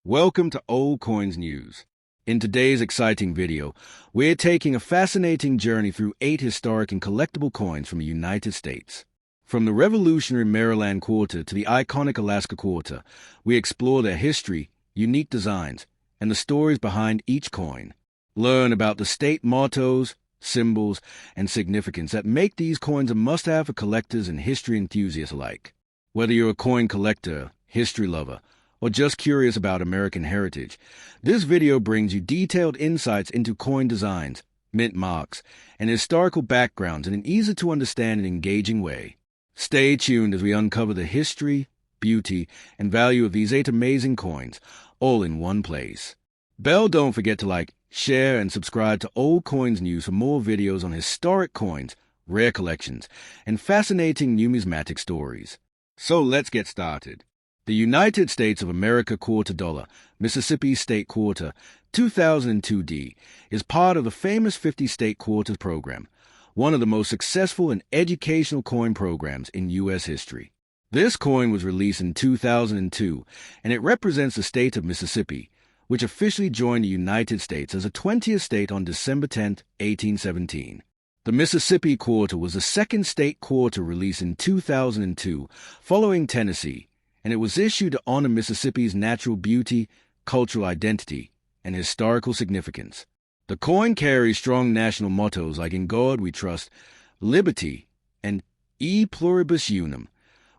Welcome to Old Coins News. In today's exciting video, we're taking a fascinating journey through 8 historic and collectible coins from the United States. From the revolutionary Maryland quarter to the iconic Alaska quarter, we explore their history, unique designs, and the stories behind each coin. Learn about the state mottos, symbols, and significance that make these coins a must-have for collectors and history enthusiasts alike. Whether you're a coin collector, history lover, or just curious about American heritage, this video brings you detailed insights into coin designs, mint marks, and historical backgrounds in an easy-to-understand and engaging way. Stay tuned as we uncover the history, beauty, and value of these 8 amazing coins, all in one place. Don't forget to like, share, and subscribe to Old Coins News for more videos on historic coins, rare collections, and fascinating numismatic stories. So let's get started. The United States of America quarter dollar, Mississippi State Quarter, 2002D, is part of the famous 50-state quarters program, one of the most successful and educational coin programs in U.S. history. This coin was released in 2002, and it represents the state of Mississippi, which officially joined the United States as a 20th state on December 10, 1817. The Mississippi quarter was the second state quarter released in 2002, following Tennessee, and it was issued to honor Mississippi's natural beauty, cultural identity, and historical significance. The coin carries strong national mottos like "In God We Trust," "Liberty," and "E Pluribus Unum,"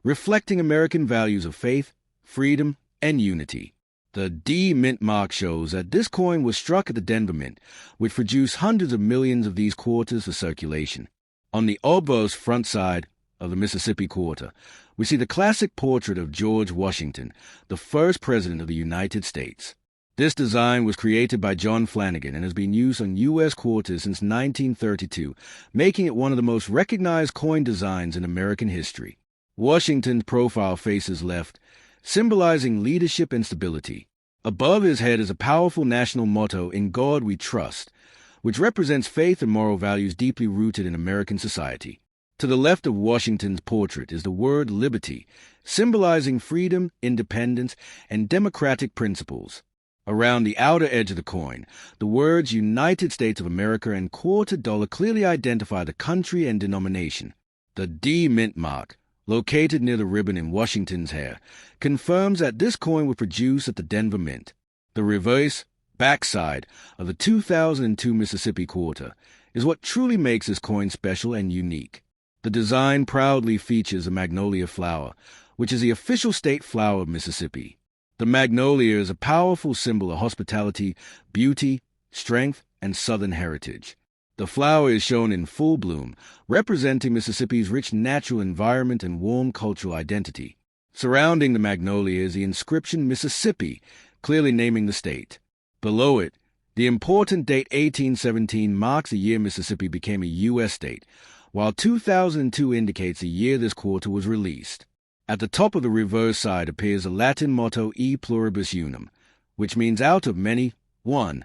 reflecting American values of faith, freedom, and unity. The D mint mark shows that this coin was struck at the Denver Mint, which produced hundreds of millions of these quarters for circulation. On the obverse front side of the Mississippi quarter, we see the classic portrait of George Washington, the first president of the United States. This design was created by John Flanagan and has been used on U.S. quarters since 1932, making it one of the most recognized coin designs in American history. Washington's profile faces left, symbolizing leadership and stability. Above his head is a powerful national motto, "In God We Trust," which represents faith and moral values deeply rooted in American society. To the left of Washington's portrait is the word "liberty," symbolizing freedom, independence, and democratic principles. Around the outer edge of the coin, the words "United States of America" and "quarter dollar" clearly identify the country and denomination. The D mint mark, located near the ribbon in Washington's hair, confirms that this coin was produced at the Denver Mint. The reverse, backside, of the 2002 Mississippi quarter is what truly makes this coin special and unique. The design proudly features a magnolia flower, which is the official state flower of Mississippi. The magnolia is a powerful symbol of hospitality, beauty, strength, and Southern heritage. The flower is shown in full bloom, representing Mississippi's rich natural environment and warm cultural identity. Surrounding the magnolia is the inscription "Mississippi," clearly naming the state. Below it, the important date 1817 marks the year Mississippi became a U.S. state, while 2002 indicates the year this quarter was released. At the top of the reverse side appears the Latin motto "E Pluribus Unum," which means "out of many, one,"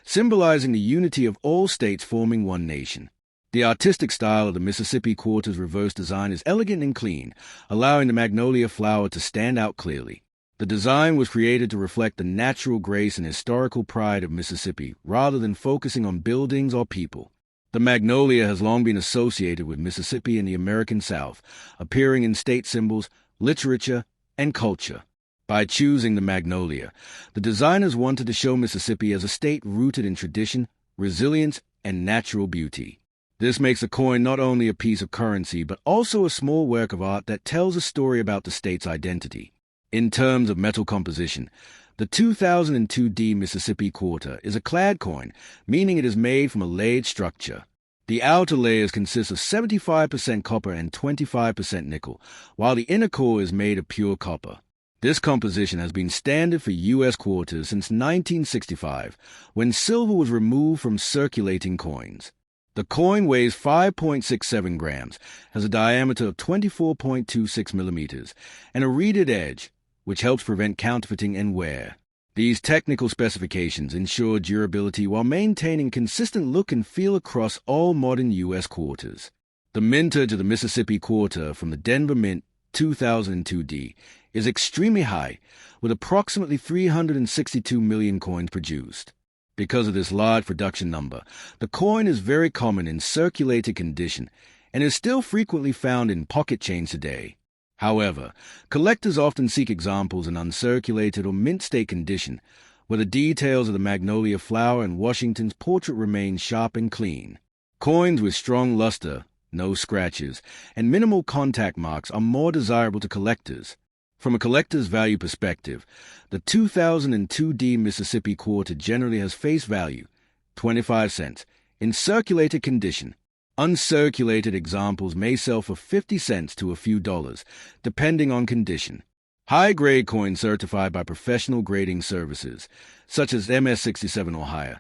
symbolizing the unity of all states forming one nation. The artistic style of the Mississippi quarter's reverse design is elegant and clean, allowing the magnolia flower to stand out clearly. The design was created to reflect the natural grace and historical pride of Mississippi, rather than focusing on buildings or people. The magnolia has long been associated with Mississippi and the American South, appearing in state symbols, literature, and culture. By choosing the magnolia, the designers wanted to show Mississippi as a state rooted in tradition, resilience, and natural beauty. This makes the coin not only a piece of currency, but also a small work of art that tells a story about the state's identity. In terms of metal composition, the 2002 D Mississippi quarter is a clad coin, meaning it is made from a layered structure. The outer layers consist of 75% copper and 25% nickel, while the inner core is made of pure copper. This composition has been standard for U.S. quarters since 1965, when silver was removed from circulating coins. The coin weighs 5.67 grams, has a diameter of 24.26 millimeters, and a reeded edge, which helps prevent counterfeiting and wear. These technical specifications ensure durability while maintaining consistent look and feel across all modern U.S. quarters. The mintage of the Mississippi quarter from the Denver Mint 2002D is extremely high, with approximately 362 million coins produced. Because of this large production number, the coin is very common in circulated condition and is still frequently found in pocket chains today. However, collectors often seek examples in uncirculated or mint state condition, where the details of the magnolia flower and Washington's portrait remain sharp and clean. Coins with strong luster, no scratches, and minimal contact marks are more desirable to collectors. From a collector's value perspective, the 2002D Mississippi quarter generally has face value, 25 cents, in circulated condition. Uncirculated examples may sell for 50 cents to a few dollars, depending on condition. High-grade coins certified by professional grading services, such as MS-67 or higher,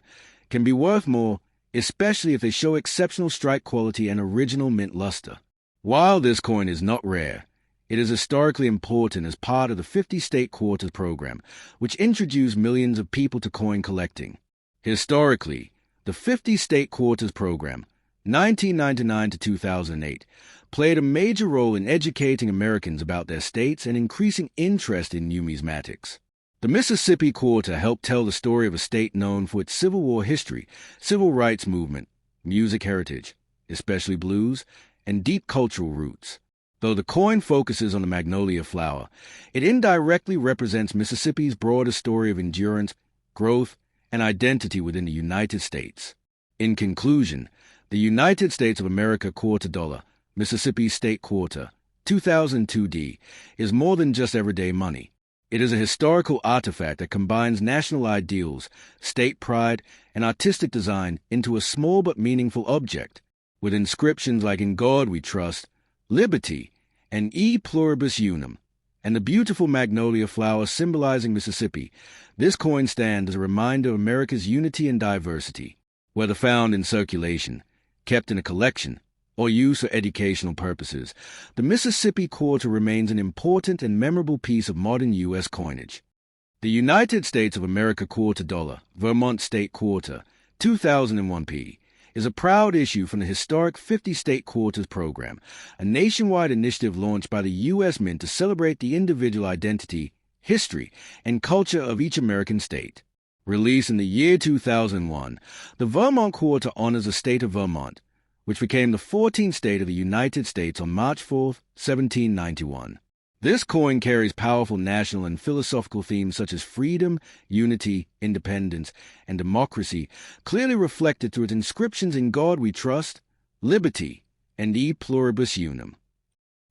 can be worth more, especially if they show exceptional strike quality and original mint luster. While this coin is not rare, it is historically important as part of the 50-state quarters program, which introduced millions of people to coin collecting. Historically, the 50-state quarters program, 1999 to 2008, played a major role in educating Americans about their states and increasing interest in numismatics. The Mississippi Quarter helped tell the story of a state known for its Civil War history, civil rights movement, music heritage, especially blues, and deep cultural roots. Though the coin focuses on the magnolia flower, it indirectly represents Mississippi's broader story of endurance, growth, and identity within the United States. In conclusion, the United States of America quarter dollar, Mississippi State Quarter, 2002D, is more than just everyday money. It is a historical artifact that combines national ideals, state pride, and artistic design into a small but meaningful object. With inscriptions like "In God We Trust," "Liberty," and "E Pluribus Unum," and the beautiful magnolia flower symbolizing Mississippi, this coin stands as a reminder of America's unity and diversity. Whether found in circulation, kept in a collection, or used for educational purposes, the Mississippi Quarter remains an important and memorable piece of modern U.S. coinage. The United States of America quarter dollar, Vermont State Quarter, 2001p, is a proud issue from the historic 50-state quarters program, a nationwide initiative launched by the U.S. Mint to celebrate the individual identity, history, and culture of each American state. Released in the year 2001, the Vermont Quarter honors the state of Vermont, which became the 14th state of the United States on March 4, 1791. This coin carries powerful national and philosophical themes such as freedom, unity, independence, and democracy, clearly reflected through its inscriptions "In God We Trust," "Liberty," and "E Pluribus Unum."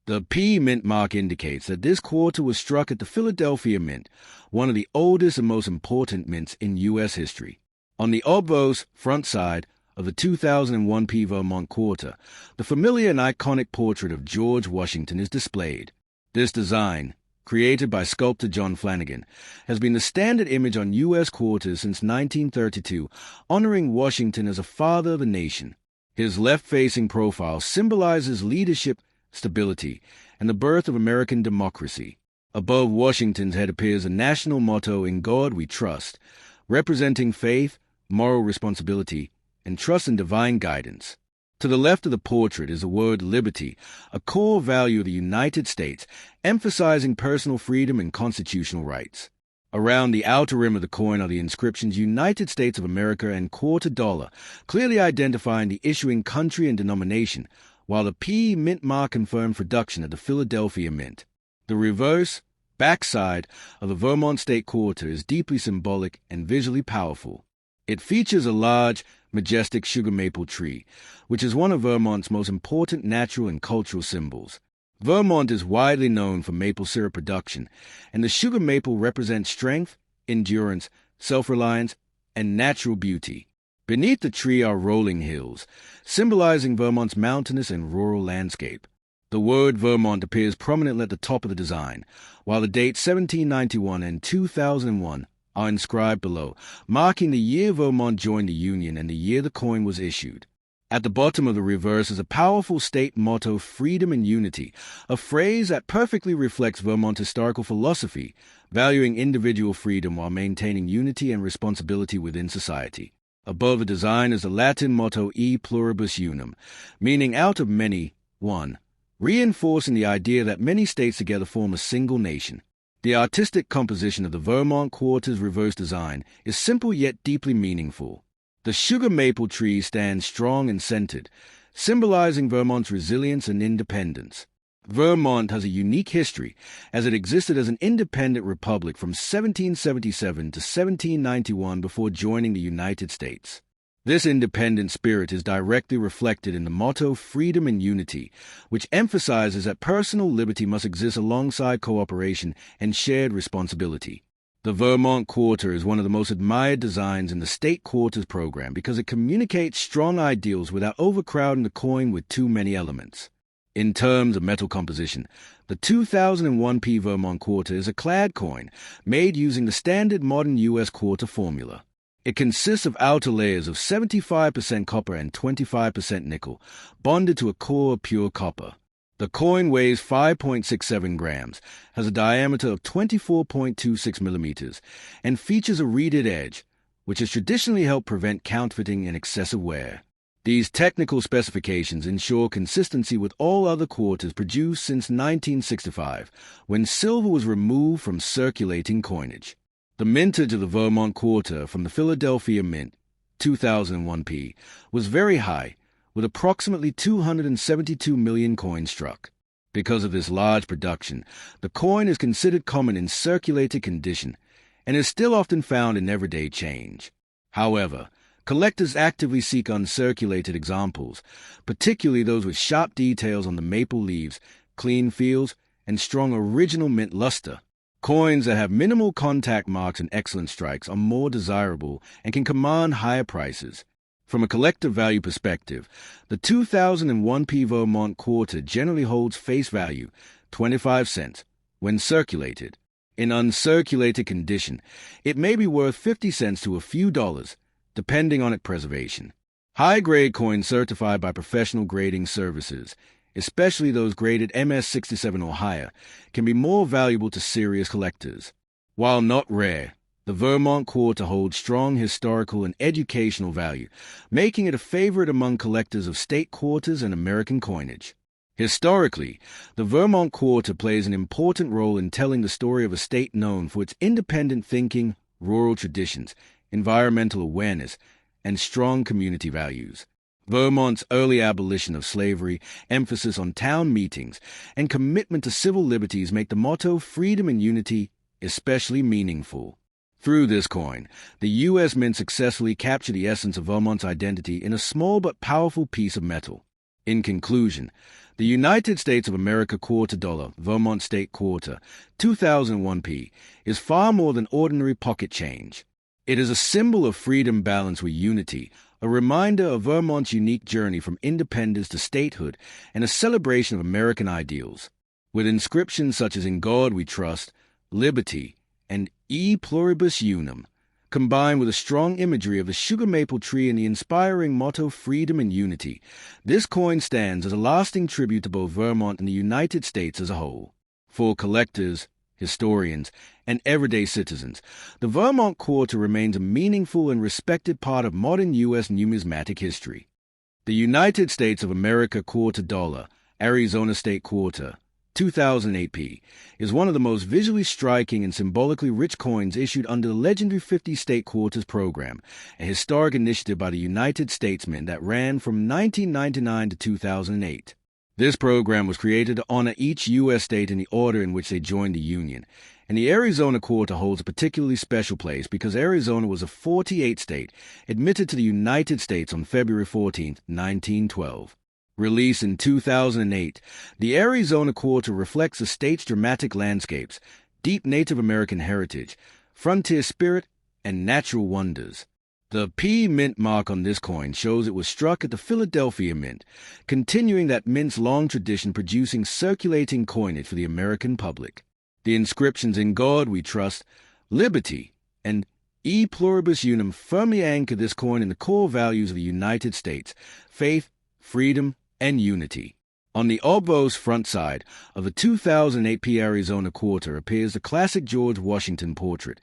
The P mint mark indicates that this quarter was struck at the Philadelphia Mint, one of the oldest and most important mints in U.S. history. On the obverse front side of the 2001p Vermont Quarter, the familiar and iconic portrait of George Washington is displayed. This design, created by sculptor John Flanagan, has been the standard image on U.S. quarters since 1932, honoring Washington as a father of the nation. His left-facing profile symbolizes leadership, stability, and the birth of American democracy. Above Washington's head appears a national motto, "In God We Trust," representing faith, moral responsibility, and trust in divine guidance. To the left of the portrait is the word liberty, a core value of the United States, emphasizing personal freedom and constitutional rights. Around the outer rim of the coin are the inscriptions United States of America and quarter dollar, clearly identifying the issuing country and denomination, while the P mint mark confirms production at the Philadelphia Mint. The reverse, backside of the Vermont State Quarter is deeply symbolic and visually powerful. It features a large, majestic sugar maple tree, which is one of Vermont's most important natural and cultural symbols. Vermont is widely known for maple syrup production, and the sugar maple represents strength, endurance, self-reliance, and natural beauty. Beneath the tree are rolling hills, symbolizing Vermont's mountainous and rural landscape. The word Vermont appears prominently at the top of the design, while the dates 1791 and 2001 are inscribed below, marking the year Vermont joined the Union and the year the coin was issued. At the bottom of the reverse is a powerful state motto, "Freedom and Unity," a phrase that perfectly reflects Vermont's historical philosophy, valuing individual freedom while maintaining unity and responsibility within society. Above the design is the Latin motto, "E Pluribus Unum," meaning out of many, one, reinforcing the idea that many states together form a single nation. The artistic composition of the Vermont Quarter's reverse design is simple yet deeply meaningful. The sugar maple tree stands strong and centered, symbolizing Vermont's resilience and independence. Vermont has a unique history, as it existed as an independent republic from 1777 to 1791 before joining the United States. This independent spirit is directly reflected in the motto Freedom and Unity, which emphasizes that personal liberty must exist alongside cooperation and shared responsibility. The Vermont Quarter is one of the most admired designs in the state quarters program because it communicates strong ideals without overcrowding the coin with too many elements. In terms of metal composition, the 2001p Vermont Quarter is a clad coin made using the standard modern U.S. quarter formula. It consists of outer layers of 75% copper and 25% nickel, bonded to a core of pure copper. The coin weighs 5.67 grams, has a diameter of 24.26 millimeters, and features a reeded edge, which has traditionally helped prevent counterfeiting and excessive wear. These technical specifications ensure consistency with all other quarters produced since 1965, when silver was removed from circulating coinage. The mintage of the Vermont Quarter from the Philadelphia Mint, 2001p, was very high, with approximately 272 million coins struck. Because of this large production, the coin is considered common in circulated condition and is still often found in everyday change. However, collectors actively seek uncirculated examples, particularly those with sharp details on the maple leaves, clean feels, and strong original mint luster. Coins that have minimal contact marks and excellent strikes are more desirable and can command higher prices. From a collective value perspective, the 2001p Vermont Quarter generally holds face value, 25 cents, when circulated. In uncirculated condition, it may be worth 50 cents to a few dollars, depending on its preservation. High-grade coins certified by professional grading services, especially those graded MS-67 or higher, can be more valuable to serious collectors. While not rare, the Vermont Quarter holds strong historical and educational value, making it a favorite among collectors of state quarters and American coinage. Historically, the Vermont Quarter plays an important role in telling the story of a state known for its independent thinking, rural traditions, environmental awareness, and strong community values. Vermont's early abolition of slavery, emphasis on town meetings, and commitment to civil liberties make the motto Freedom and Unity especially meaningful. Through this coin, the U.S. Mint successfully captured the essence of Vermont's identity in a small but powerful piece of metal. In conclusion, the United States of America quarter dollar, Vermont State Quarter, 2001p, is far more than ordinary pocket change. It is a symbol of freedom balanced with unity, a reminder of Vermont's unique journey from independence to statehood, and a celebration of American ideals. With inscriptions such as In God We Trust, Liberty, and E Pluribus Unum, combined with a strong imagery of the sugar maple tree and the inspiring motto Freedom and Unity, this coin stands as a lasting tribute to both Vermont and the United States as a whole. For collectors, historians, and everyday citizens, the Vermont Quarter remains a meaningful and respected part of modern U.S. numismatic history. The United States of America quarter dollar, Arizona State Quarter, 2008p, is one of the most visually striking and symbolically rich coins issued under the legendary 50 State Quarters program, a historic initiative by the United States Mint that ran from 1999 to 2008. This program was created to honor each U.S. state in the order in which they joined the Union, and the Arizona Quarter holds a particularly special place because Arizona was a 48th state admitted to the United States on February 14, 1912. Released in 2008, the Arizona Quarter reflects the state's dramatic landscapes, deep Native American heritage, frontier spirit, and natural wonders. The P Mint mark on this coin shows it was struck at the Philadelphia Mint, continuing that mint's long tradition producing circulating coinage for the American public. The inscriptions In God We Trust, Liberty, and E Pluribus Unum firmly anchor this coin in the core values of the United States, faith, freedom, and unity. On the obverse front side of the 2008p Arizona Quarter appears the classic George Washington portrait,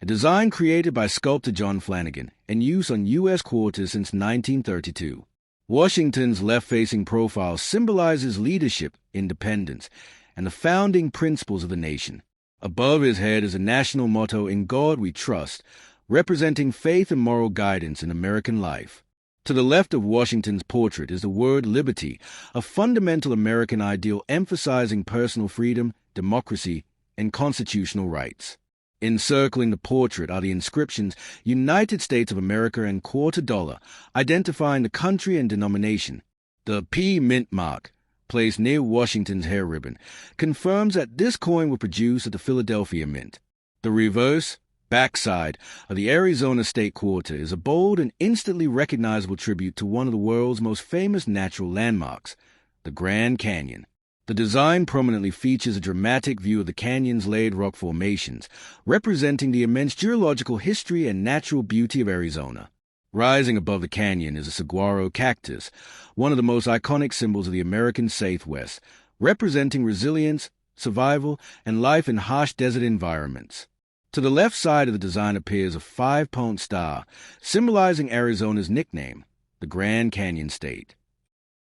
a design created by sculptor John Flanagan and used on U.S. quarters since 1932. Washington's left-facing profile symbolizes leadership, independence, and the founding principles of the nation. Above his head is a national motto, "In God We Trust," representing faith and moral guidance in American life. To the left of Washington's portrait is the word liberty, a fundamental American ideal emphasizing personal freedom, democracy, and constitutional rights. Encircling the portrait are the inscriptions United States of America and $2, identifying the country and denomination. The P mint mark, placed near Washington's hair ribbon, confirms that this coin was produced at the Philadelphia Mint. The reverse, backside, of the Arizona State Quarter is a bold and instantly recognizable tribute to one of the world's most famous natural landmarks, the Grand Canyon. The design prominently features a dramatic view of the canyon's layered rock formations, representing the immense geological history and natural beauty of Arizona. Rising above the canyon is a saguaro cactus, one of the most iconic symbols of the American Southwest, representing resilience, survival, and life in harsh desert environments. To the left side of the design appears a 5-point star, symbolizing Arizona's nickname, the Grand Canyon State.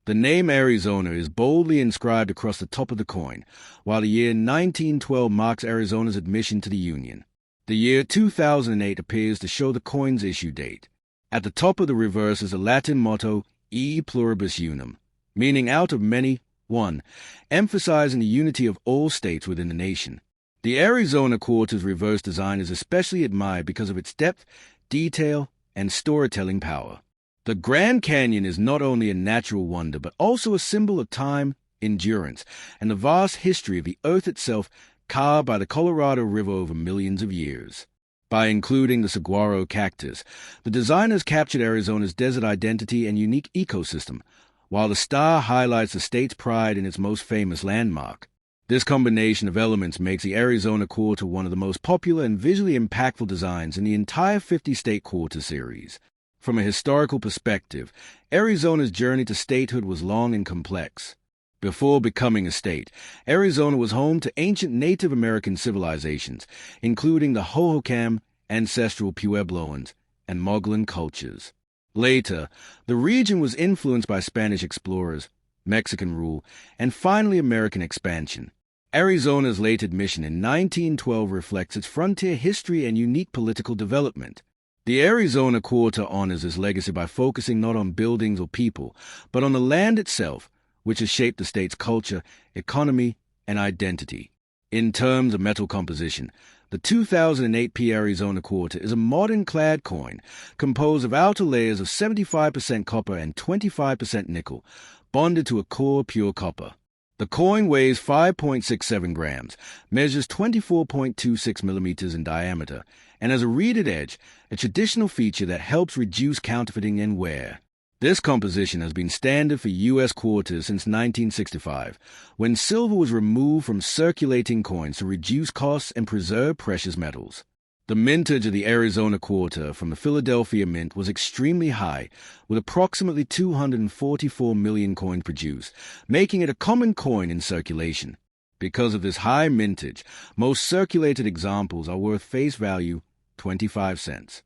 The name Arizona is boldly inscribed across the top of the coin, while the year 1912 marks Arizona's admission to the Union. The year 2008 appears to show the coin's issue date. At the top of the reverse is a Latin motto, E pluribus unum, meaning out of many, one, emphasizing the unity of all states within the nation. The Arizona Quarter's reverse design is especially admired because of its depth, detail, and storytelling power. The Grand Canyon is not only a natural wonder, but also a symbol of time, endurance, and the vast history of the Earth itself, carved by the Colorado River over millions of years. By including the saguaro cactus, the designers captured Arizona's desert identity and unique ecosystem, while the star highlights the state's pride in its most famous landmark. This combination of elements makes the Arizona Quarter one of the most popular and visually impactful designs in the entire 50-state Quarter series. From a historical perspective, Arizona's journey to statehood was long and complex. Before becoming a state, Arizona was home to ancient Native American civilizations, including the Hohokam, ancestral Puebloans, and Mogollon cultures. Later, the region was influenced by Spanish explorers, Mexican rule, and finally American expansion. Arizona's late admission in 1912 reflects its frontier history and unique political development. The Arizona Quarter honors this legacy by focusing not on buildings or people, but on the land itself, which has shaped the state's culture, economy, and identity. In terms of metal composition, the 2008 P Arizona Quarter is a modern clad coin composed of outer layers of 75% copper and 25% nickel, bonded to a core pure copper. The coin weighs 5.67 grams, measures 24.26 millimeters in diameter, and has a reeded edge, a traditional feature that helps reduce counterfeiting and wear. This composition has been standard for U.S. quarters since 1965, when silver was removed from circulating coins to reduce costs and preserve precious metals. The mintage of the Arizona Quarter from the Philadelphia Mint was extremely high, with approximately 244 million coins produced, making it a common coin in circulation. Because of this high mintage, most circulated examples are worth face value 25 cents.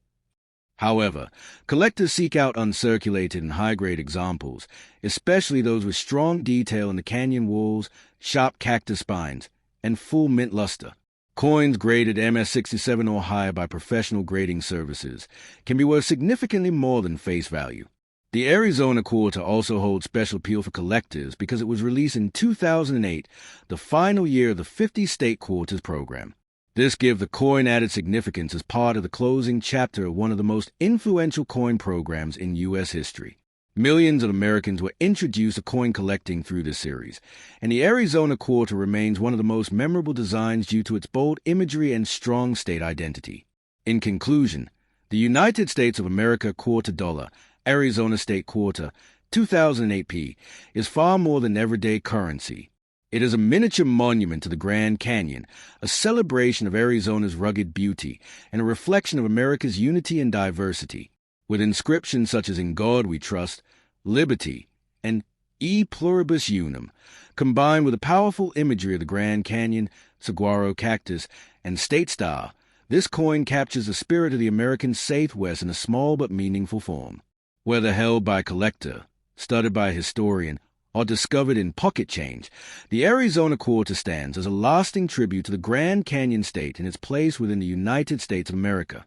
However, collectors seek out uncirculated and high-grade examples, especially those with strong detail in the canyon walls, sharp cactus spines, and full mint luster. Coins graded MS-67 or higher by professional grading services can be worth significantly more than face value. The Arizona Quarter also holds special appeal for collectors because it was released in 2008, the final year of the 50-state Quarters program. This gives the coin added significance as part of the closing chapter of one of the most influential coin programs in U.S. history. Millions of Americans were introduced to coin collecting through this series, and the Arizona Quarter remains one of the most memorable designs due to its bold imagery and strong state identity. In conclusion, the United States of America $2, Arizona State Quarter, 2008 P, is far more than everyday currency. It is a miniature monument to the Grand Canyon, a celebration of Arizona's rugged beauty, and a reflection of America's unity and diversity. With inscriptions such as "In God We Trust," "Liberty," and "E pluribus unum," combined with the powerful imagery of the Grand Canyon, saguaro cactus, and state star, this coin captures the spirit of the American Southwest in a small but meaningful form. Whether held by a collector, studied by a historian, are discovered in pocket change, the Arizona quarter stands as a lasting tribute to the Grand Canyon State and its place within the United States of America.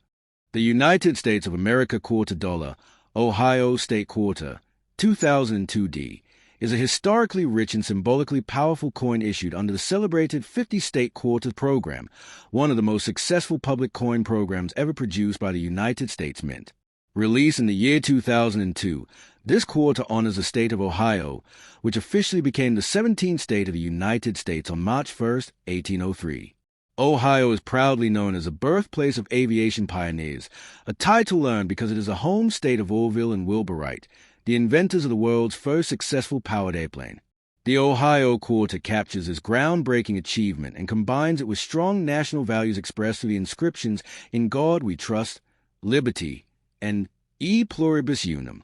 The United States of America quarter dollar, Ohio State quarter, 2002D, is a historically rich and symbolically powerful coin issued under the celebrated 50-state quarters program, one of the most successful public coin programs ever produced by the United States Mint. Released in the year 2002, this quarter honors the state of Ohio, which officially became the 17th state of the United States on March 1, 1803. Ohio is proudly known as the birthplace of aviation pioneers, a title earned because it is the home state of Orville and Wilbur Wright, the inventors of the world's first successful powered airplane. The Ohio quarter captures this groundbreaking achievement and combines it with strong national values expressed through the inscriptions "In God We Trust," "Liberty," and "E Pluribus Unum."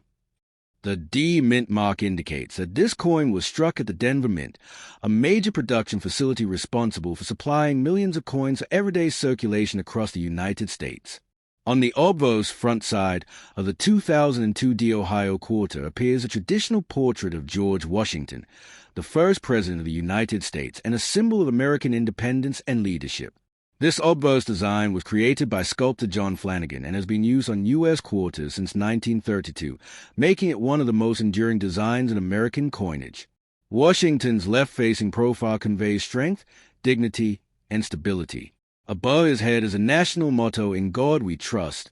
The D Mint mark indicates that this coin was struck at the Denver Mint, a major production facility responsible for supplying millions of coins for everyday circulation across the United States. On the obverse front side of the 2002 D Ohio quarter appears a traditional portrait of George Washington, the first president of the United States and a symbol of American independence and leadership. This obverse design was created by sculptor John Flanagan and has been used on U.S. quarters since 1932, making it one of the most enduring designs in American coinage. Washington's left-facing profile conveys strength, dignity, and stability. Above his head is a national motto, "In God We Trust,"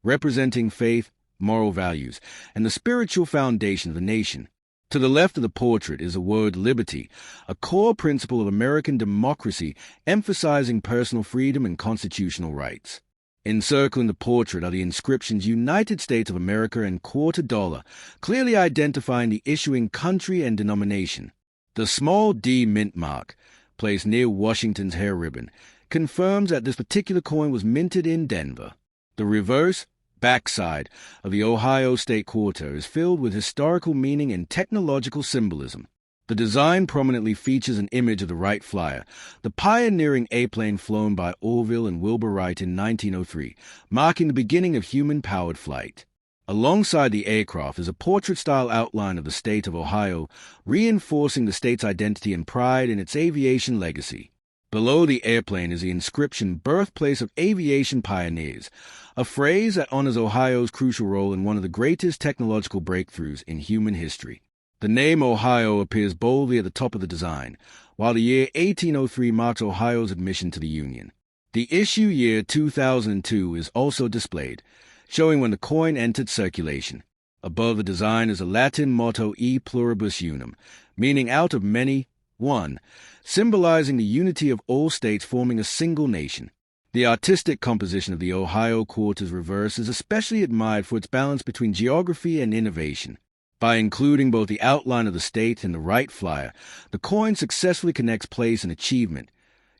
representing faith, moral values, and the spiritual foundation of the nation. To the left of the portrait is the word liberty, a core principle of American democracy emphasizing personal freedom and constitutional rights. Encircling the portrait are the inscriptions United States of America and quarter dollar, clearly identifying the issuing country and denomination. The small D mint mark, placed near Washington's hair ribbon, confirms that this particular coin was minted in Denver. The reverse, backside of the Ohio State quarter is filled with historical meaning and technological symbolism. The design prominently features an image of the Wright Flyer, the pioneering airplane flown by Orville and Wilbur Wright in 1903, marking the beginning of human-powered flight. Alongside the aircraft is a portrait-style outline of the state of Ohio, reinforcing the state's identity and pride in its aviation legacy. Below the airplane is the inscription "Birthplace of Aviation Pioneers," a phrase that honors Ohio's crucial role in one of the greatest technological breakthroughs in human history. The name Ohio appears boldly at the top of the design, while the year 1803 marks Ohio's admission to the Union. The issue year 2002 is also displayed, showing when the coin entered circulation. Above the design is a Latin motto "E Pluribus Unum," meaning out of many, one, symbolizing the unity of all states forming a single nation. The artistic composition of the Ohio quarter's reverse is especially admired for its balance between geography and innovation. By including both the outline of the state and the Wright Flyer, the coin successfully connects place and achievement,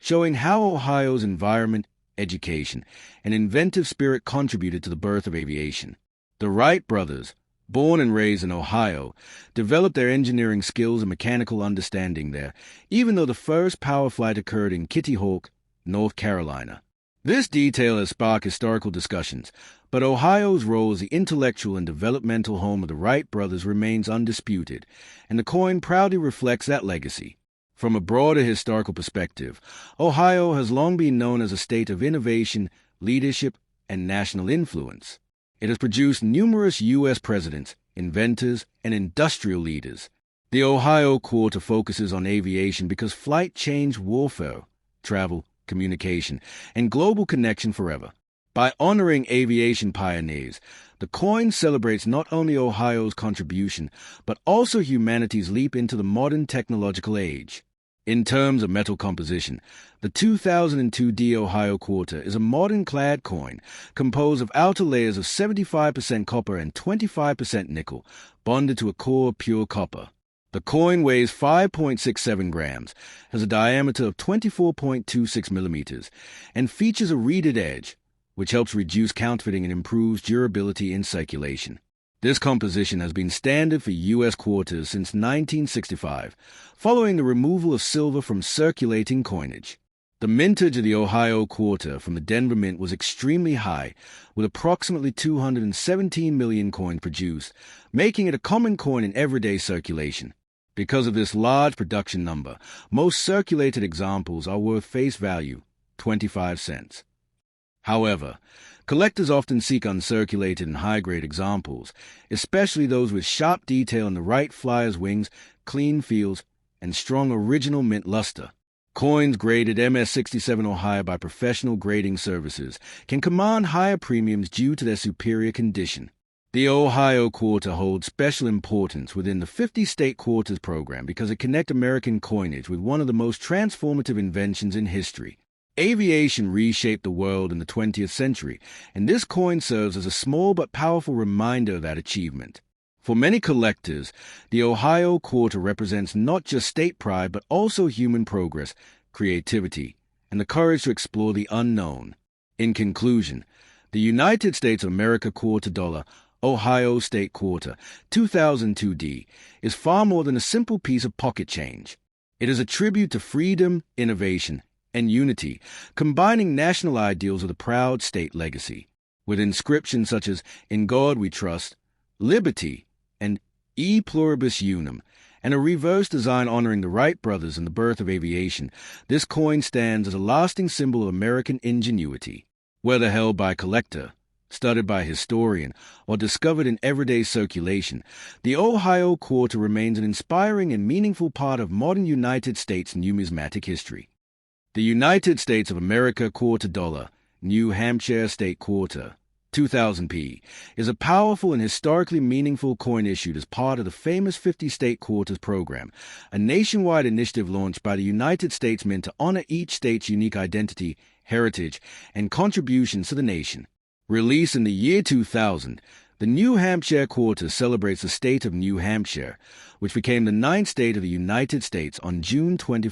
showing how Ohio's environment, education, and inventive spirit contributed to the birth of aviation. The Wright brothers, born and raised in Ohio, developed their engineering skills and mechanical understanding there, even though the first power flight occurred in Kitty Hawk, North Carolina. This detail has sparked historical discussions, but Ohio's role as the intellectual and developmental home of the Wright brothers remains undisputed, and the coin proudly reflects that legacy. From a broader historical perspective, Ohio has long been known as a state of innovation, leadership, and national influence. It has produced numerous U.S. presidents, inventors, and industrial leaders. The Ohio quarter focuses on aviation because flight changed warfare, travel, communication, and global connection forever. By honoring aviation pioneers, the coin celebrates not only Ohio's contribution, but also humanity's leap into the modern technological age. In terms of metal composition, the 2002 D Ohio quarter is a modern-clad coin composed of outer layers of 75% copper and 25% nickel, bonded to a core of pure copper. The coin weighs 5.67 grams, has a diameter of 24.26 millimeters, and features a reeded edge, which helps reduce counterfeiting and improves durability in circulation. This composition has been standard for U.S. quarters since 1965, following the removal of silver from circulating coinage. The mintage of the Ohio quarter from the Denver Mint was extremely high, with approximately 217 million coins produced, making it a common coin in everyday circulation. Because of this large production number, most circulated examples are worth face value, 25 cents. However, collectors often seek uncirculated and high-grade examples, especially those with sharp detail in the right flyer's wings, clean feels, and strong original mint luster. Coins graded MS-67 or higher by professional grading services can command higher premiums due to their superior condition. The Ohio Quarter holds special importance within the 50-state quarters program because it connects American coinage with one of the most transformative inventions in history. Aviation reshaped the world in the 20th century, and this coin serves as a small but powerful reminder of that achievement. For many collectors, the Ohio Quarter represents not just state pride but also human progress, creativity, and the courage to explore the unknown. In conclusion, the United States of America Quarter Dollar Ohio State Quarter 2002D is far more than a simple piece of pocket change. It is a tribute to freedom, innovation, and unity, combining national ideals with a proud state legacy. With inscriptions such as "In God We Trust," "Liberty," and "E Pluribus Unum," and a reverse design honoring the Wright brothers and the birth of aviation, this coin stands as a lasting symbol of American ingenuity. Whether held by a collector, studied by a historian, or discovered in everyday circulation, the Ohio Quarter remains an inspiring and meaningful part of modern United States numismatic history. The United States of America Quarter Dollar, New Hampshire State Quarter, 2000p, is a powerful and historically meaningful coin issued as part of the famous 50-state quarters program, a nationwide initiative launched by the United States Mint to honor each state's unique identity, heritage, and contributions to the nation. Released in the year 2000, the New Hampshire Quarter celebrates the state of New Hampshire, which became the 9th state of the United States on June 21,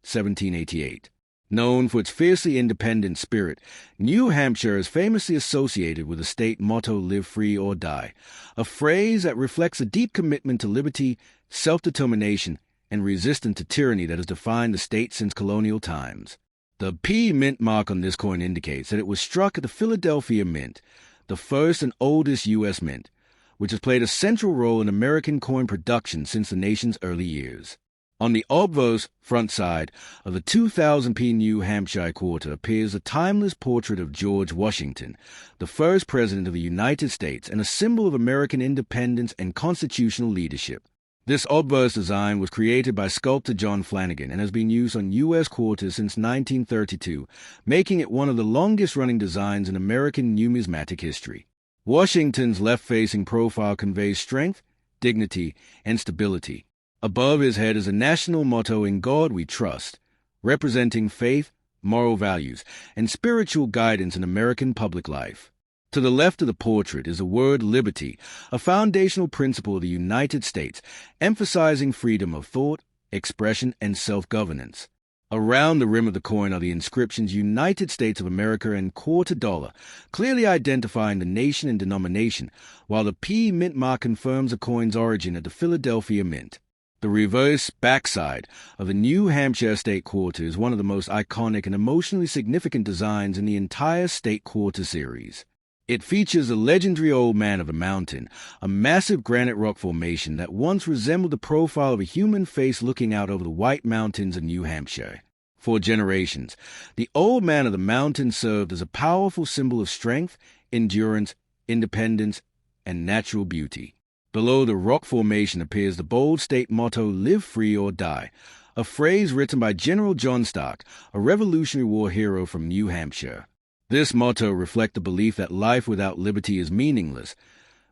1788. Known for its fiercely independent spirit, New Hampshire is famously associated with the state motto "Live Free or Die," a phrase that reflects a deep commitment to liberty, self-determination, and resistance to tyranny that has defined the state since colonial times. The P mint mark on this coin indicates that it was struck at the Philadelphia Mint, the first and oldest U.S. mint, which has played a central role in American coin production since the nation's early years. On the obverse front side of the 2000p New Hampshire Quarter appears a timeless portrait of George Washington, the first president of the United States and a symbol of American independence and constitutional leadership. This obverse design was created by sculptor John Flanagan and has been used on U.S. quarters since 1932, making it one of the longest-running designs in American numismatic history. Washington's left-facing profile conveys strength, dignity, and stability. Above his head is a national motto, "In God We Trust," representing faith, moral values, and spiritual guidance in American public life. To the left of the portrait is the word liberty, a foundational principle of the United States, emphasizing freedom of thought, expression, and self-governance. Around the rim of the coin are the inscriptions United States of America and Quarter Dollar, clearly identifying the nation and denomination, while the P mint mark confirms the coin's origin at the Philadelphia Mint. The reverse backside of the New Hampshire State Quarter is one of the most iconic and emotionally significant designs in the entire State Quarter series. It features the legendary Old Man of the Mountain, a massive granite rock formation that once resembled the profile of a human face looking out over the White Mountains of New Hampshire. For generations, the Old Man of the Mountain served as a powerful symbol of strength, endurance, independence, and natural beauty. Below the rock formation appears the bold state motto, "Live Free or Die," a phrase written by General John Stark, a Revolutionary War hero from New Hampshire. This motto reflects the belief that life without liberty is meaningless,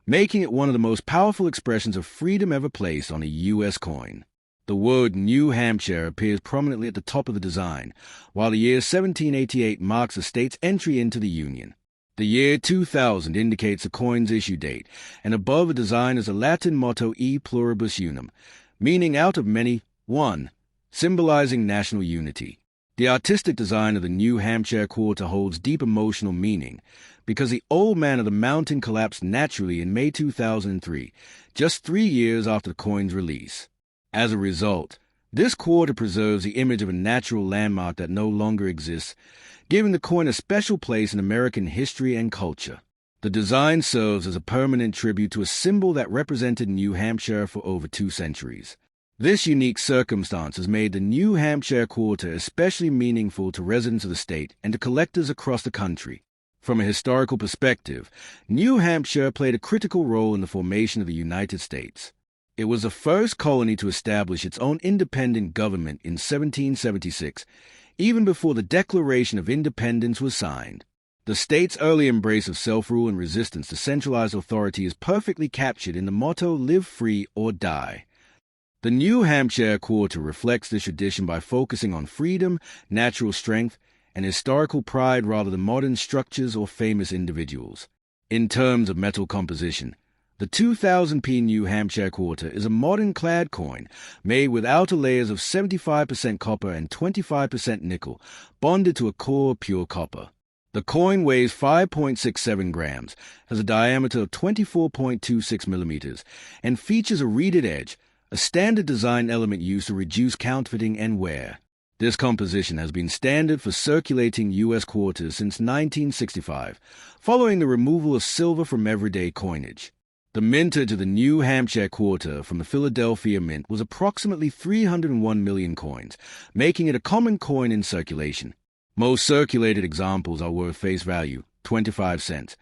making it one of the most powerful expressions of freedom ever placed on a U.S. coin. The word New Hampshire appears prominently at the top of the design, while the year 1788 marks the state's entry into the Union. The year 2000 indicates the coin's issue date, and above the design is a Latin motto "E Pluribus Unum," meaning out of many, one, symbolizing national unity. The artistic design of the New Hampshire Quarter holds deep emotional meaning because the Old Man of the Mountain collapsed naturally in May 2003, just 3 years after the coin's release. As a result, this quarter preserves the image of a natural landmark that no longer exists, giving the coin a special place in American history and culture. The design serves as a permanent tribute to a symbol that represented New Hampshire for over 2 centuries. This unique circumstance has made the New Hampshire quarter especially meaningful to residents of the state and to collectors across the country. From a historical perspective, New Hampshire played a critical role in the formation of the United States. It was the first colony to establish its own independent government in 1776, even before the Declaration of Independence was signed. The state's early embrace of self-rule and resistance to centralized authority is perfectly captured in the motto "Live free or die." The New Hampshire quarter reflects this tradition by focusing on freedom, natural strength, and historical pride rather than modern structures or famous individuals. In terms of metal composition, the 2000p New Hampshire quarter is a modern clad coin made with outer layers of 75% copper and 25% nickel, bonded to a core of pure copper. The coin weighs 5.67 grams, has a diameter of 24.26 millimeters, and features a reeded edge, a standard design element used to reduce counterfeiting and wear. This composition has been standard for circulating U.S. quarters since 1965, following the removal of silver from everyday coinage. The mintage of the New Hampshire quarter from the Philadelphia Mint was approximately 301 million coins, making it a common coin in circulation. Most circulated examples are worth face value, 25 cents,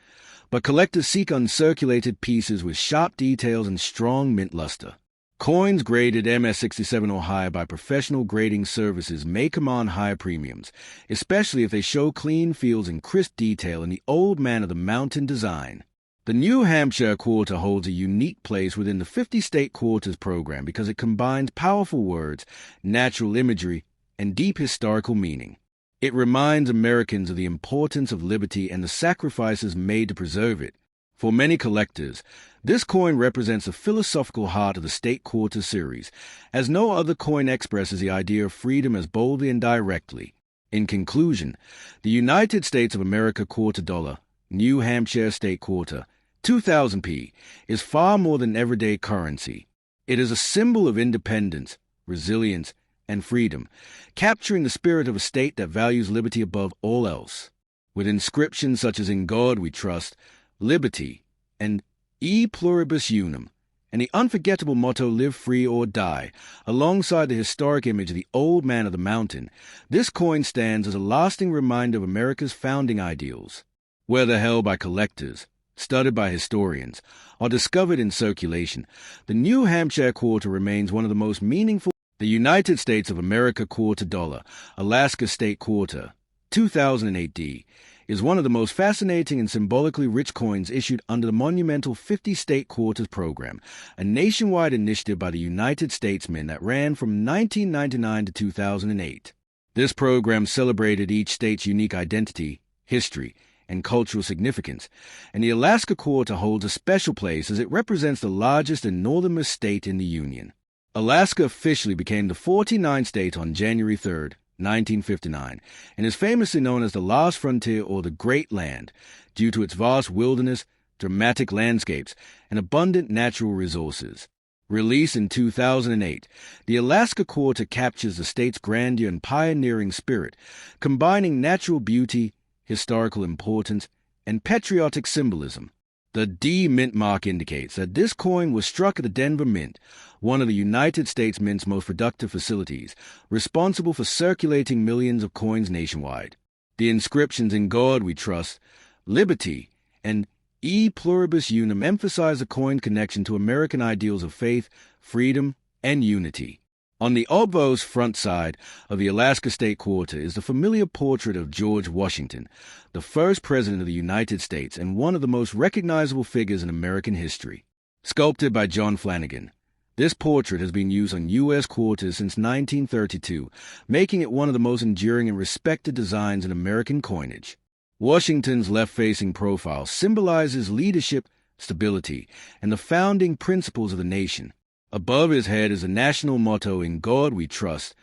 but collectors seek uncirculated pieces with sharp details and strong mint luster. Coins graded MS-67 or higher by professional grading services may command higher premiums, especially if they show clean fields and crisp detail in the old man of the mountain design. The New Hampshire quarter holds a unique place within the 50-state quarters program because it combines powerful words, natural imagery, and deep historical meaning. It reminds Americans of the importance of liberty and the sacrifices made to preserve it. For many collectors, this coin represents the philosophical heart of the State Quarter series, as no other coin expresses the idea of freedom as boldly and directly. In conclusion, the United States of America quarter dollar, New Hampshire State Quarter, 2000p, is far more than everyday currency. It is a symbol of independence, resilience, and freedom, capturing the spirit of a state that values liberty above all else. With inscriptions such as "In God We Trust," "Liberty," and "E Pluribus Unum," and the unforgettable motto "Live free or die," alongside the historic image of the old man of the mountain, this coin stands as a lasting reminder of America's founding ideals. Whether held by collectors, studied by historians, or discovered in circulation, the New Hampshire quarter remains one of the most meaningful. The United States of America quarter dollar, Alaska State Quarter, 2008D, is one of the most fascinating and symbolically rich coins issued under the monumental 50-state quarters program, a nationwide initiative by the United States Mint that ran from 1999 to 2008. This program celebrated each state's unique identity, history, and cultural significance, and the Alaska quarter holds a special place as it represents the largest and northernmost state in the Union. Alaska officially became the 49th state on January 3, 1959, and is famously known as the Last Frontier or the Great Land, due to its vast wilderness, dramatic landscapes, and abundant natural resources. Released in 2008, the Alaska quarter captures the state's grandeur and pioneering spirit, combining natural beauty, historical importance, and patriotic symbolism. The D Mint mark indicates that this coin was struck at the Denver Mint, one of the United States Mint's most productive facilities, responsible for circulating millions of coins nationwide. The inscriptions "In God We Trust," "Liberty," and "E Pluribus Unum" emphasize the coin's connection to American ideals of faith, freedom, and unity. On the obverse front side of the Alaska State Quarter is the familiar portrait of George Washington, the first president of the United States and one of the most recognizable figures in American history. Sculpted by John Flanagan, this portrait has been used on U.S. quarters since 1932, making it one of the most enduring and respected designs in American coinage. Washington's left-facing profile symbolizes leadership, stability, and the founding principles of the nation. Above his head is the national motto "In God We Trust,"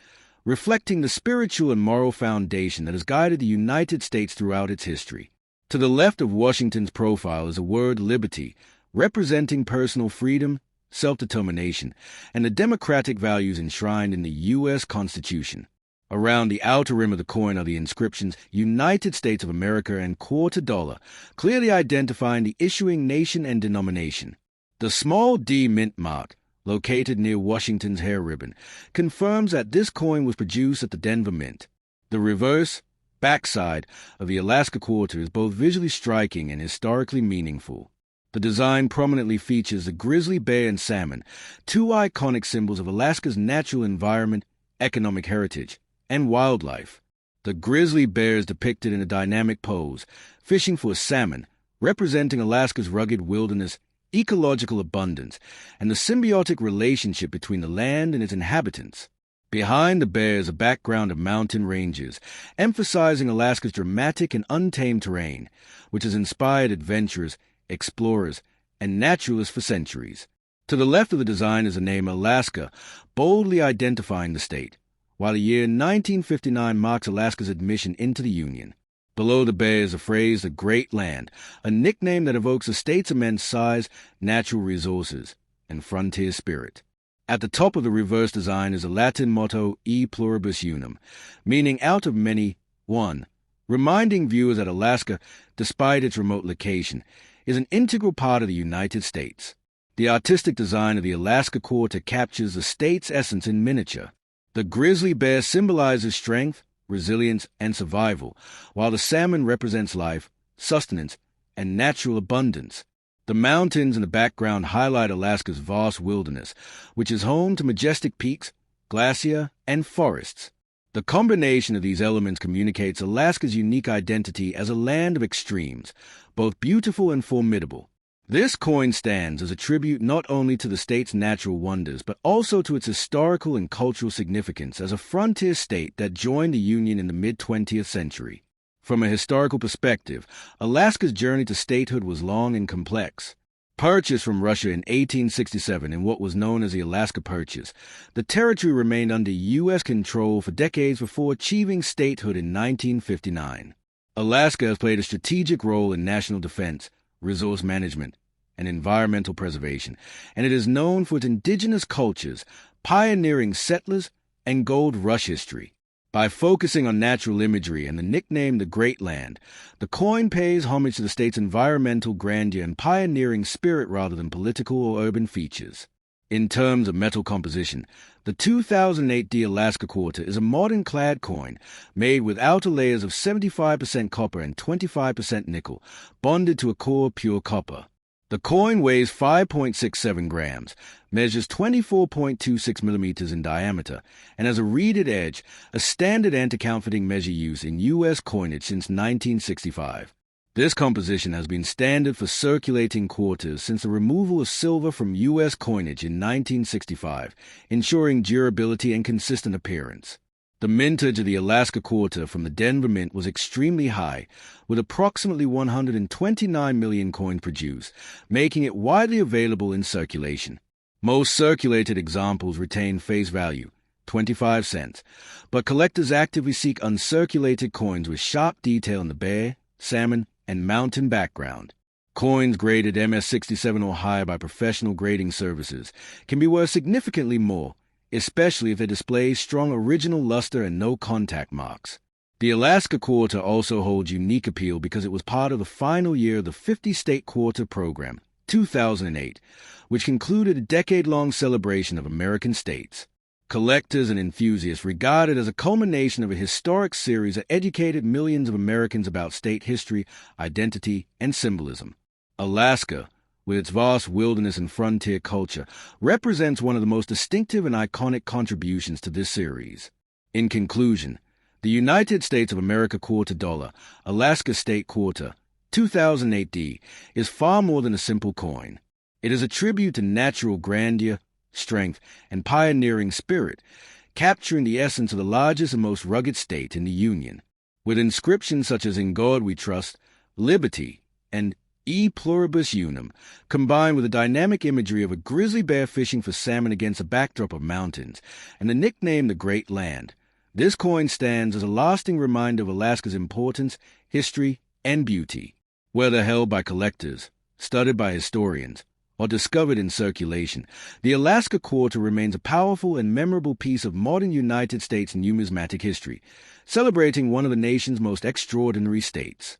reflecting the spiritual and moral foundation that has guided the United States throughout its history. To the left of Washington's profile is the word "liberty," representing personal freedom, self-determination, and the democratic values enshrined in the U.S. Constitution. Around the outer rim of the coin are the inscriptions "United States of America" and "Quarter Dollar," clearly identifying the issuing nation and denomination. The small D Mint mark, located near Washington's hair ribbon, confirms that this coin was produced at the Denver Mint. The reverse, backside, of the Alaska quarter is both visually striking and historically meaningful. The design prominently features the grizzly bear and salmon, two iconic symbols of Alaska's natural environment, economic heritage, and wildlife. The grizzly bear is depicted in a dynamic pose, fishing for salmon, representing Alaska's rugged wilderness, ecological abundance, and the symbiotic relationship between the land and its inhabitants. Behind the bear is a background of mountain ranges, emphasizing Alaska's dramatic and untamed terrain, which has inspired adventurers, explorers, and naturalists for centuries. To the left of the design is the name Alaska, boldly identifying the state, while the year 1959 marks Alaska's admission into the Union. Below the bear is the phrase the Great Land, a nickname that evokes the state's immense size, natural resources, and frontier spirit. At the top of the reverse design is a Latin motto E pluribus unum, meaning out of many, one, reminding viewers that Alaska, despite its remote location, is an integral part of the United States. The artistic design of the Alaska quarter captures the state's essence in miniature. The grizzly bear symbolizes strength, resilience, and survival, while the salmon represents life, sustenance, and natural abundance. The mountains in the background highlight Alaska's vast wilderness, which is home to majestic peaks, glacier, and forests. The combination of these elements communicates Alaska's unique identity as a land of extremes, both beautiful and formidable. This coin stands as a tribute not only to the state's natural wonders, but also to its historical and cultural significance as a frontier state that joined the Union in the mid-20th century. From a historical perspective, Alaska's journey to statehood was long and complex. Purchased from Russia in 1867 in what was known as the Alaska Purchase, the territory remained under U.S. control for decades before achieving statehood in 1959. Alaska has played a strategic role in national defense, resource management, and environmental preservation, and it is known for its indigenous cultures, pioneering settlers, and gold rush history. By focusing on natural imagery and the nickname the Great Land, the coin pays homage to the state's environmental grandeur and pioneering spirit rather than political or urban features. In terms of metal composition, the 2008 Alaska Quarter is a modern clad coin made with outer layers of 75% copper and 25% nickel, bonded to a core of pure copper. The coin weighs 5.67 grams, measures 24.26 millimeters in diameter, and has a reeded edge, a standard anti-counterfeiting measure used in U.S. coinage since 1965. This composition has been standard for circulating quarters since the removal of silver from U.S. coinage in 1965, ensuring durability and consistent appearance. The mintage of the Alaska Quarter from the Denver Mint was extremely high, with approximately 129 million coins produced, making it widely available in circulation. Most circulated examples retain face value, 25 cents, but collectors actively seek uncirculated coins with sharp detail in the bear, salmon, and mountain background. Coins graded MS-67 or higher by professional grading services can be worth significantly more, especially if they display strong original luster and no contact marks. The Alaska Quarter also holds unique appeal because it was part of the final year of the 50-state quarter program, 2008, which concluded a decade-long celebration of American states. Collectors and enthusiasts regard it as a culmination of a historic series that educated millions of Americans about state history, identity, and symbolism. Alaska, with its vast wilderness and frontier culture, represents one of the most distinctive and iconic contributions to this series. In conclusion, the United States of America Quarter Dollar, Alaska State Quarter, 2008D, is far more than a simple coin. It is a tribute to natural grandeur, strength, and pioneering spirit, capturing the essence of the largest and most rugged state in the Union. With inscriptions such as "In God We Trust," "Liberty," and E pluribus unum, combined with the dynamic imagery of a grizzly bear fishing for salmon against a backdrop of mountains, and the nickname the Great Land, this coin stands as a lasting reminder of Alaska's importance, history, and beauty. Whether held by collectors, studied by historians, or discovered in circulation, the Alaska Quarter remains a powerful and memorable piece of modern United States numismatic history, celebrating one of the nation's most extraordinary states.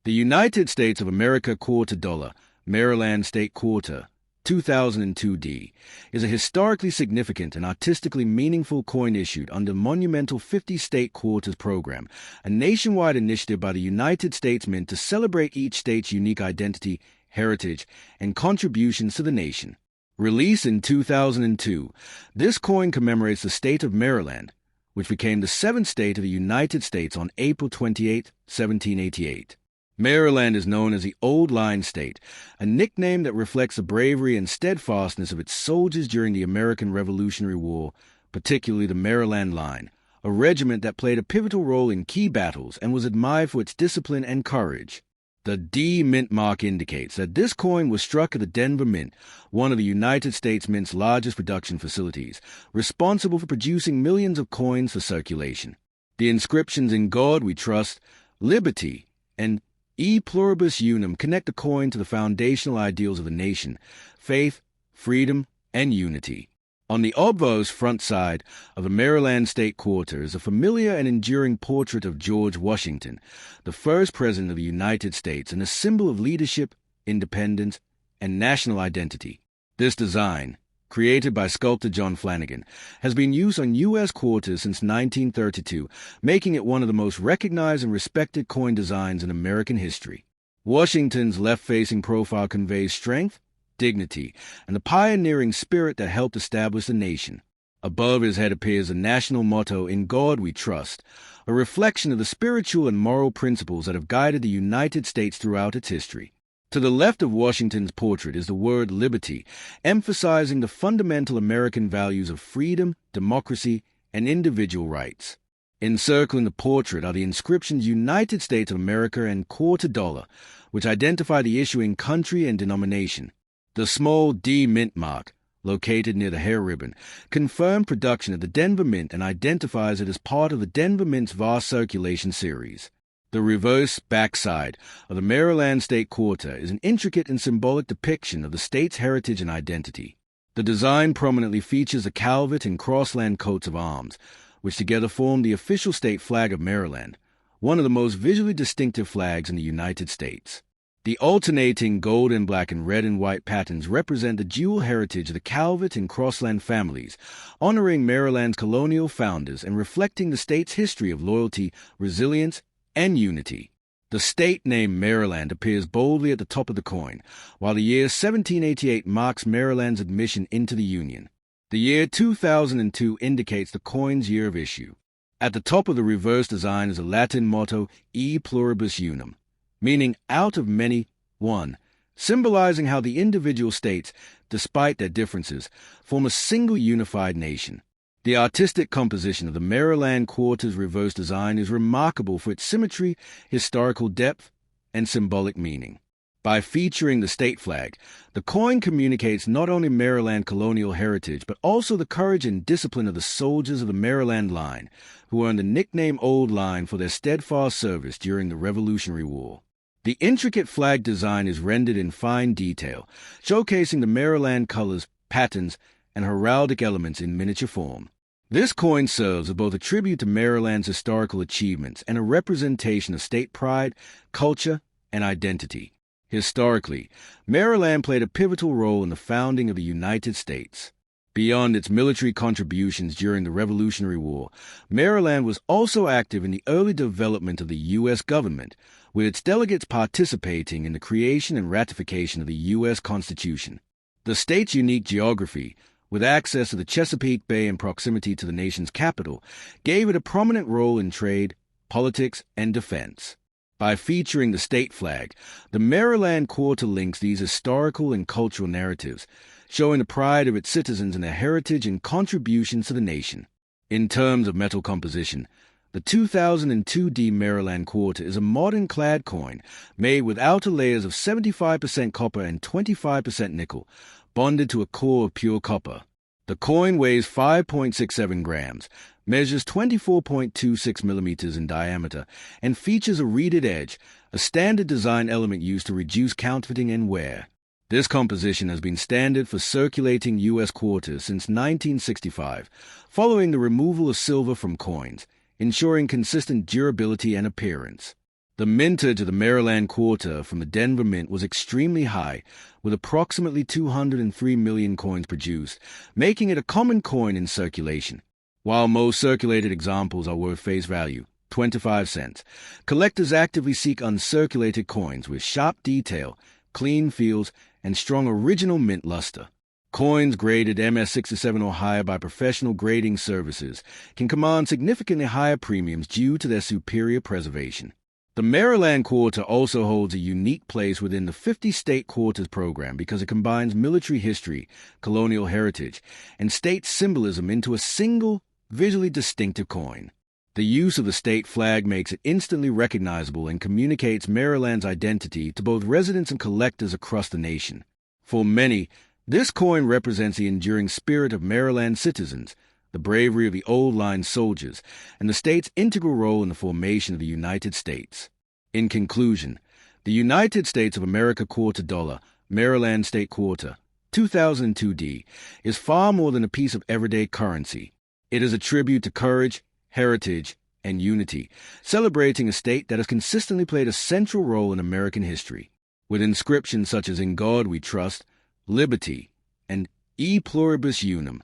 The United States of America Quarter Dollar, Maryland State Quarter, 2002D, is a historically significant and artistically meaningful coin issued under the monumental 50 State Quarters program, a nationwide initiative by the United States Mint to celebrate each state's unique identity, heritage, and contributions to the nation. Released in 2002, this coin commemorates the state of Maryland, which became the seventh state of the United States on April 28, 1788. Maryland is known as the Old Line State, a nickname that reflects the bravery and steadfastness of its soldiers during the American Revolutionary War, particularly the Maryland Line, a regiment that played a pivotal role in key battles and was admired for its discipline and courage. The D Mint mark indicates that this coin was struck at the Denver Mint, one of the United States Mint's largest production facilities, responsible for producing millions of coins for circulation. The inscriptions "In God We Trust," "Liberty," and "E Pluribus Unum" connect the coin to the foundational ideals of the nation: faith, freedom, and unity. On the obverse front side of the Maryland State Quarter is a familiar and enduring portrait of George Washington, the first president of the United States and a symbol of leadership, independence, and national identity. This design, created by sculptor John Flanagan, has been used on U.S. quarters since 1932, making it one of the most recognized and respected coin designs in American history. Washington's left-facing profile conveys strength, dignity, and the pioneering spirit that helped establish the nation. Above his head appears the national motto, "In God We Trust," a reflection of the spiritual and moral principles that have guided the United States throughout its history. To the left of Washington's portrait is the word liberty, emphasizing the fundamental American values of freedom, democracy, and individual rights. Encircling the portrait are the inscriptions "United States of America" and "Quarter Dollar," which identify the issuing country and denomination. The small D Mint mark, located near the hair ribbon, confirmed production at the Denver Mint and identifies it as part of the Denver Mint's vast circulation series. The reverse backside of the Maryland State Quarter is an intricate and symbolic depiction of the state's heritage and identity. The design prominently features the Calvert and Crossland coats of arms, which together form the official state flag of Maryland, one of the most visually distinctive flags in the United States. The alternating gold and black and red and white patterns represent the dual heritage of the Calvert and Crossland families, honoring Maryland's colonial founders and reflecting the state's history of loyalty, resilience, and unity. The state name Maryland appears boldly at the top of the coin, while the year 1788 marks Maryland's admission into the Union. The year 2002 indicates the coin's year of issue. At the top of the reverse design is a Latin motto, "E Pluribus Unum," meaning "out of many, one," symbolizing how the individual states, despite their differences, form a single unified nation. The artistic composition of the Maryland Quarter's reverse design is remarkable for its symmetry, historical depth, and symbolic meaning. By featuring the state flag, the coin communicates not only Maryland colonial heritage, but also the courage and discipline of the soldiers of the Maryland Line, who earned the nickname Old Line for their steadfast service during the Revolutionary War. The intricate flag design is rendered in fine detail, showcasing the Maryland colors, patterns, and heraldic elements in miniature form. This coin serves as both a tribute to Maryland's historical achievements and a representation of state pride, culture, and identity. Historically, Maryland played a pivotal role in the founding of the United States. Beyond its military contributions during the Revolutionary War, Maryland was also active in the early development of the U.S. government, with its delegates participating in the creation and ratification of the U.S. Constitution. The state's unique geography, with access to the Chesapeake Bay and proximity to the nation's capital, gave it a prominent role in trade, politics, and defense. By featuring the state flag, the Maryland Quarter links these historical and cultural narratives, showing the pride of its citizens in their heritage and contributions to the nation. In terms of metal composition, the 2002D Maryland Quarter is a modern clad coin made with outer layers of 75% copper and 25% nickel, bonded to a core of pure copper. The coin weighs 5.67 grams, measures 24.26 millimeters in diameter, and features a reeded edge, a standard design element used to reduce counterfeiting and wear. This composition has been standard for circulating U.S. quarters since 1965, following the removal of silver from coins, ensuring consistent durability and appearance. The mintage of the Maryland Quarter from the Denver Mint was extremely high, with approximately 203 million coins produced, making it a common coin in circulation. While most circulated examples are worth face value, 25 cents, collectors actively seek uncirculated coins with sharp detail, clean feels, and strong original mint luster. Coins graded MS-67 or higher by professional grading services can command significantly higher premiums due to their superior preservation. The Maryland Quarter also holds a unique place within the 50-state quarters program because it combines military history, colonial heritage, and state symbolism into a single, visually distinctive coin. The use of the state flag makes it instantly recognizable and communicates Maryland's identity to both residents and collectors across the nation. For many, this coin represents the enduring spirit of Maryland citizens, the bravery of the old line soldiers, and the state's integral role in the formation of the United States. In conclusion, the United States of America Quarter Dollar, Maryland State Quarter, 2002D, is far more than a piece of everyday currency. It is a tribute to courage, heritage, and unity, celebrating a state that has consistently played a central role in American history. With inscriptions such as "In God We Trust," "Liberty," and "E Pluribus Unum,"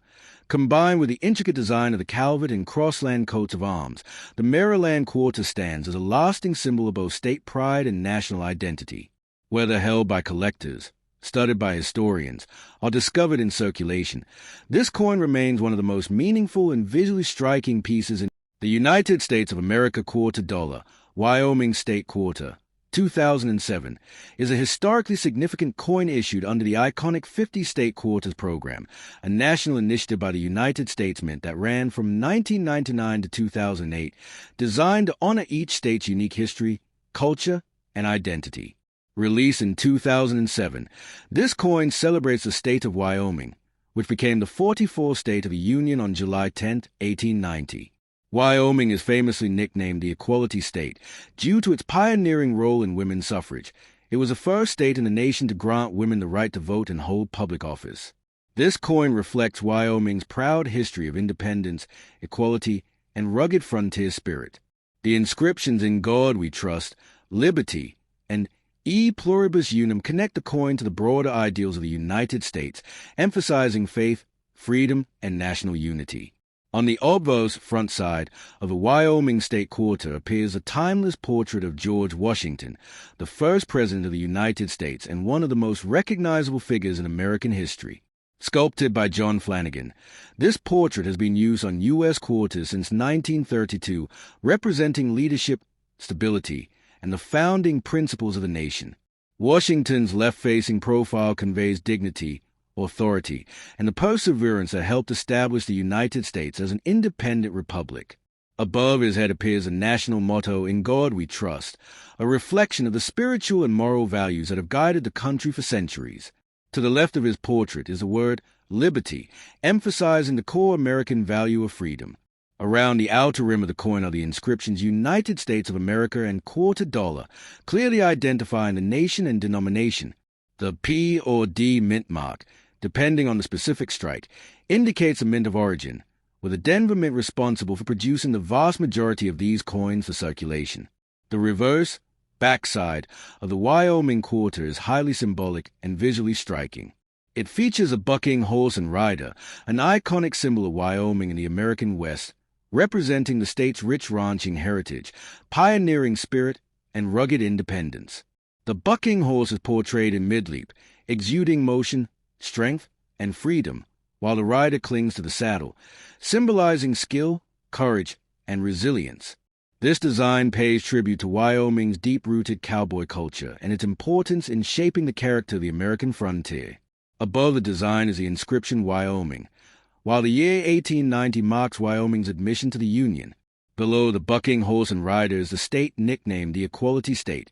combined with the intricate design of the Calvert and Crossland coats of arms, the Maryland Quarter stands as a lasting symbol of both state pride and national identity. Whether held by collectors, studied by historians, or discovered in circulation, this coin remains one of the most meaningful and visually striking pieces in the United States of America Quarter Dollar, Wyoming State Quarter, 2007, is a historically significant coin issued under the iconic 50-State Quarters program, a national initiative by the United States Mint that ran from 1999 to 2008, designed to honor each state's unique history, culture, and identity. Released in 2007, this coin celebrates the state of Wyoming, which became the 44th state of the Union on July 10, 1890. Wyoming is famously nicknamed the Equality State due to its pioneering role in women's suffrage. It was the first state in the nation to grant women the right to vote and hold public office. This coin reflects Wyoming's proud history of independence, equality, and rugged frontier spirit. The inscriptions "In God We Trust," "Liberty," and "E Pluribus Unum" connect the coin to the broader ideals of the United States, emphasizing faith, freedom, and national unity. On the obverse front side of the Wyoming State Quarter appears a timeless portrait of George Washington, the first president of the United States and one of the most recognizable figures in American history. Sculpted by John Flanagan, this portrait has been used on U.S. quarters since 1932, representing leadership, stability, and the founding principles of the nation. Washington's left-facing profile conveys dignity, authority, and the perseverance that helped establish the United States as an independent republic. Above his head appears a national motto, "In God We Trust," a reflection of the spiritual and moral values that have guided the country for centuries. To the left of his portrait is the word "liberty," emphasizing the core American value of freedom. Around the outer rim of the coin are the inscriptions "United States of America" and "Quarter Dollar," clearly identifying the nation and denomination. The P or D mint mark, depending on the specific strike, indicates a mint of origin, with the Denver Mint responsible for producing the vast majority of these coins for circulation. The reverse, backside, of the Wyoming Quarter is highly symbolic and visually striking. It features a bucking horse and rider, an iconic symbol of Wyoming in the American West, representing the state's rich ranching heritage, pioneering spirit, and rugged independence. The bucking horse is portrayed in mid-leap, exuding motion, strength, and freedom, while the rider clings to the saddle, symbolizing skill, courage, and resilience. This design pays tribute to Wyoming's deep-rooted cowboy culture and its importance in shaping the character of the American frontier. Above the design is the inscription "Wyoming," while the year 1890 marks Wyoming's admission to the Union. Below the bucking horse and rider is the state nicknamed the Equality State,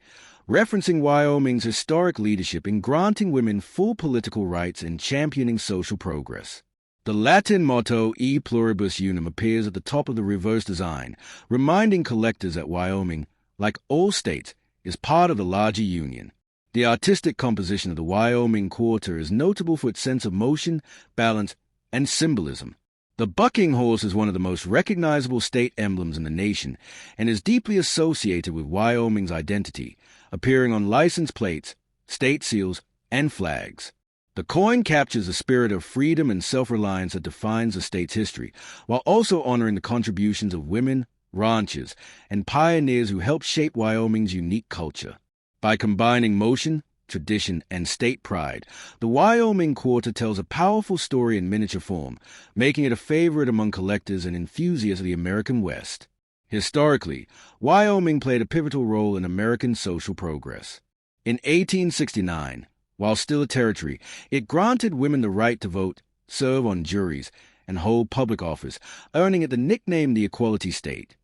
referencing Wyoming's historic leadership in granting women full political rights and championing social progress. The Latin motto "E Pluribus Unum" appears at the top of the reverse design, reminding collectors that Wyoming, like all states, is part of the larger Union. The artistic composition of the Wyoming Quarter is notable for its sense of motion, balance, and symbolism. The bucking horse is one of the most recognizable state emblems in the nation and is deeply associated with Wyoming's identity, appearing on license plates, state seals, and flags. The coin captures the spirit of freedom and self-reliance that defines the state's history, while also honoring the contributions of women, ranchers, and pioneers who helped shape Wyoming's unique culture. By combining motion, tradition, and state pride, the Wyoming Quarter tells a powerful story in miniature form, making it a favorite among collectors and enthusiasts of the American West. Historically, Wyoming played a pivotal role in American social progress. In 1869, while still a territory, it granted women the right to vote, serve on juries, and hold public office, earning it the nickname the Equality State.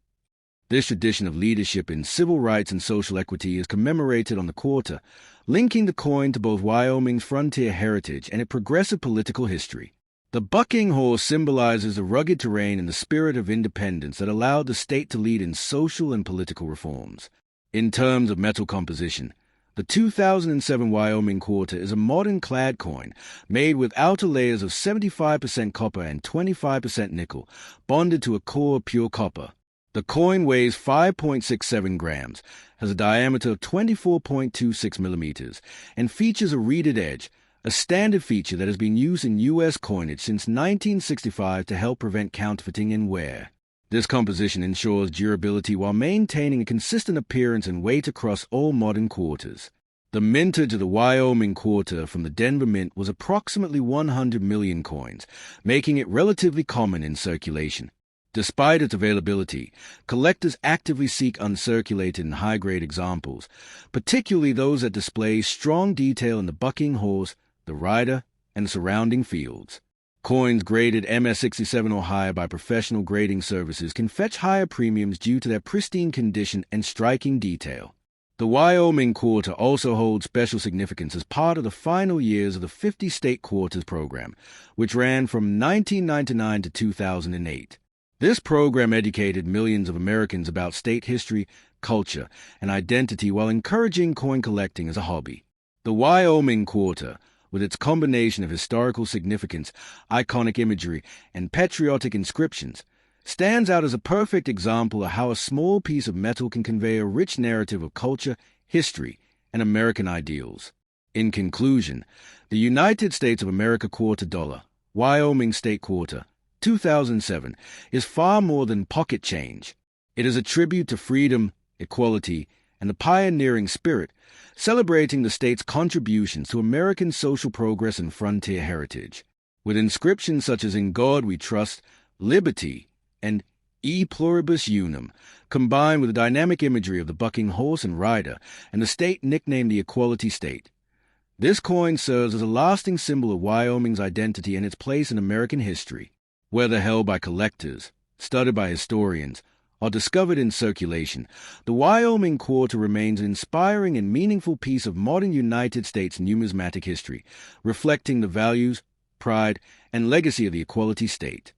This tradition of leadership in civil rights and social equity is commemorated on the quarter, linking the coin to both Wyoming's frontier heritage and its progressive political history. The bucking horse symbolizes the rugged terrain and the spirit of independence that allowed the state to lead in social and political reforms. In terms of metal composition, the 2007 Wyoming Quarter is a modern clad coin made with outer layers of 75% copper and 25% nickel, bonded to a core of pure copper. The coin weighs 5.67 grams, has a diameter of 24.26 millimeters, and features a reeded edge, a standard feature that has been used in U.S. coinage since 1965 to help prevent counterfeiting in wear. This composition ensures durability while maintaining a consistent appearance and weight across all modern quarters. The mintage of the Wyoming Quarter from the Denver Mint was approximately 100 million coins, making it relatively common in circulation. Despite its availability, collectors actively seek uncirculated and high-grade examples, particularly those that display strong detail in the bucking horse, the rider, and surrounding fields. Coins graded MS67 or higher by professional grading services can fetch higher premiums due to their pristine condition and striking detail. The Wyoming Quarter also holds special significance as part of the final years of the 50 State Quarters program, which ran from 1999 to 2008. This program educated millions of Americans about state history, culture, and identity while encouraging coin collecting as a hobby. The Wyoming Quarter, with its combination of historical significance, iconic imagery, and patriotic inscriptions, stands out as a perfect example of how a small piece of metal can convey a rich narrative of culture, history, and American ideals. In conclusion, the United States of America Quarter Dollar, Wyoming State Quarter, 2007, is far more than pocket change. It is a tribute to freedom, equality, and the pioneering spirit, celebrating the state's contributions to American social progress and frontier heritage. With inscriptions such as "In God We Trust," "Liberty," and "E Pluribus Unum," combined with the dynamic imagery of the bucking horse and rider, and the state nicknamed the Equality State. This coin serves as a lasting symbol of Wyoming's identity and its place in American history. Whether held by collectors, studied by historians, or discovered in circulation, the Wyoming Quarter remains an inspiring and meaningful piece of modern United States numismatic history, reflecting the values, pride, and legacy of the Equality State.